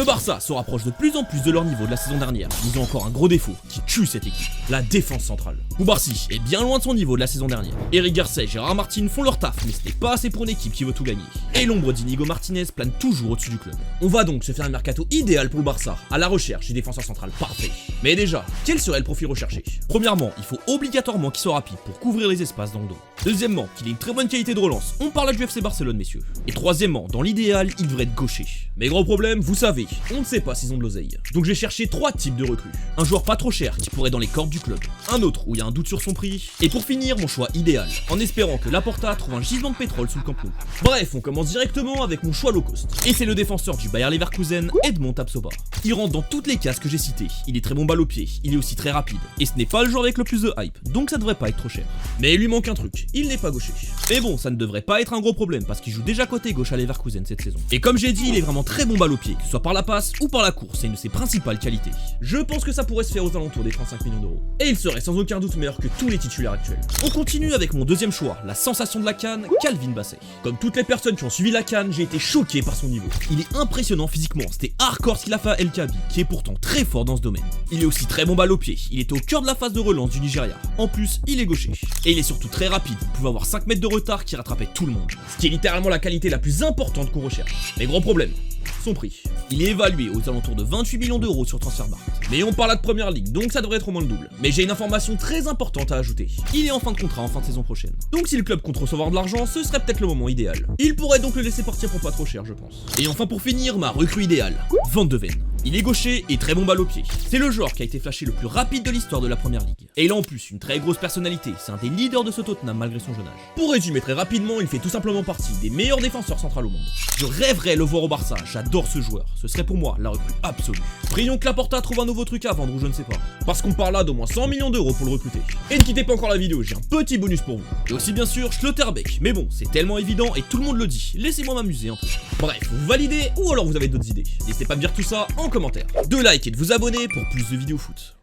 Le Barça se rapproche de plus en plus de leur niveau de la saison dernière. Ils ont encore un gros défaut qui tue cette équipe, la défense centrale. Koubarsi est bien loin de son niveau de la saison dernière. Eric Garcia et Gérard Martin font leur taf, mais ce n'est pas assez pour une équipe qui veut tout gagner. Et l'ombre d'Inigo Martinez plane toujours au-dessus du club. On va donc se faire un mercato idéal pour le Barça, à la recherche du défenseur central parfait. Mais déjà, quel serait le profil recherché? Premièrement, il faut obligatoirement qu'il soit rapide pour couvrir les espaces dans le dos. Deuxièmement, qu'il ait une très bonne qualité de relance. On parle du FC Barcelone, messieurs. Et troisièmement, dans l'idéal, il devrait être gaucher. Mais gros problème, vous savez, on ne sait pas s'ils ont de l'oseille. Donc j'ai cherché 3 types de recrues. Un joueur pas trop cher qui pourrait dans les cordes du club. Un autre où il y a un doute sur son prix. Et pour finir, mon choix idéal, en espérant que Laporta trouve un gisement de pétrole sous le Camp Nou. Bref, on commence directement avec mon choix low cost. Et c'est le défenseur du Bayer Leverkusen, Edmond Tapsoba. Il rentre dans toutes les cases que j'ai citées. Il est très bon balle au pied, il est aussi très rapide. Et ce n'est pas le joueur avec le plus de hype, donc ça devrait pas être trop cher. Mais il lui manque un truc, il n'est pas gaucher. Mais bon, ça ne devrait pas être un gros problème parce qu'il joue déjà côté gauche à Leverkusen cette saison. Et comme j'ai dit, il est vraiment très bon balle au pied, que ce soit par la passe ou par la course, c'est une de ses principales qualités. Je pense que ça pourrait se faire aux alentours des 35 millions d'euros. Et il serait sans aucun doute meilleur que tous les titulaires actuels. On continue avec mon deuxième choix, la sensation de la CAN, Calvin Bassey. Comme toutes les personnes qui ont suivi la CAN, j'ai été choqué par son niveau. Il est impressionnant physiquement, c'était hardcore ce qu'il a fait à El Kabi, qui est pourtant très fort dans ce domaine. Il est aussi très bon balle au pied, il était au cœur de la phase de relance du Nigeria. En plus, il est gaucher. Et il est surtout très rapide, il pouvait avoir 5 mètres de retard qui rattrapait tout le monde. Ce qui est littéralement la qualité la plus importante qu'on recherche. Mais gros problème, son prix. Il est évalué aux alentours de 28 millions d'euros sur Transfermarkt. Mais on parle là de première ligue, donc ça devrait être au moins le double. Mais j'ai une information très importante à ajouter. Il est en fin de contrat en fin de saison prochaine. Donc si le club compte recevoir de l'argent, ce serait peut-être le moment idéal. Il pourrait donc le laisser partir pour pas trop cher, je pense. Et enfin pour finir, ma recrue idéale, Van de Ven. Il est gaucher et très bon balle au pied. C'est le joueur qui a été flashé le plus rapide de l'histoire de la première ligue. Et il a en plus une très grosse personnalité, c'est un des leaders de ce Tottenham malgré son jeune âge. Pour résumer très rapidement, il fait tout simplement partie des meilleurs défenseurs centrales au monde. Je rêverais le voir au Barça, j'adore ce joueur, ce serait pour moi la recrue absolue. Prions que Laporta trouve un nouveau truc à vendre ou je ne sais pas. Parce qu'on parle là d'au moins 100 millions d'euros pour le recruter. Et ne quittez pas encore la vidéo, j'ai un petit bonus pour vous. Et aussi bien sûr Schlotterbeck, mais bon, c'est tellement évident et tout le monde le dit, laissez-moi m'amuser un peu. Bref, vous validez ou alors vous avez d'autres idées. N'hésitez pas à me dire tout ça en commentaire. De like et de vous abonner pour plus de vidéos foot.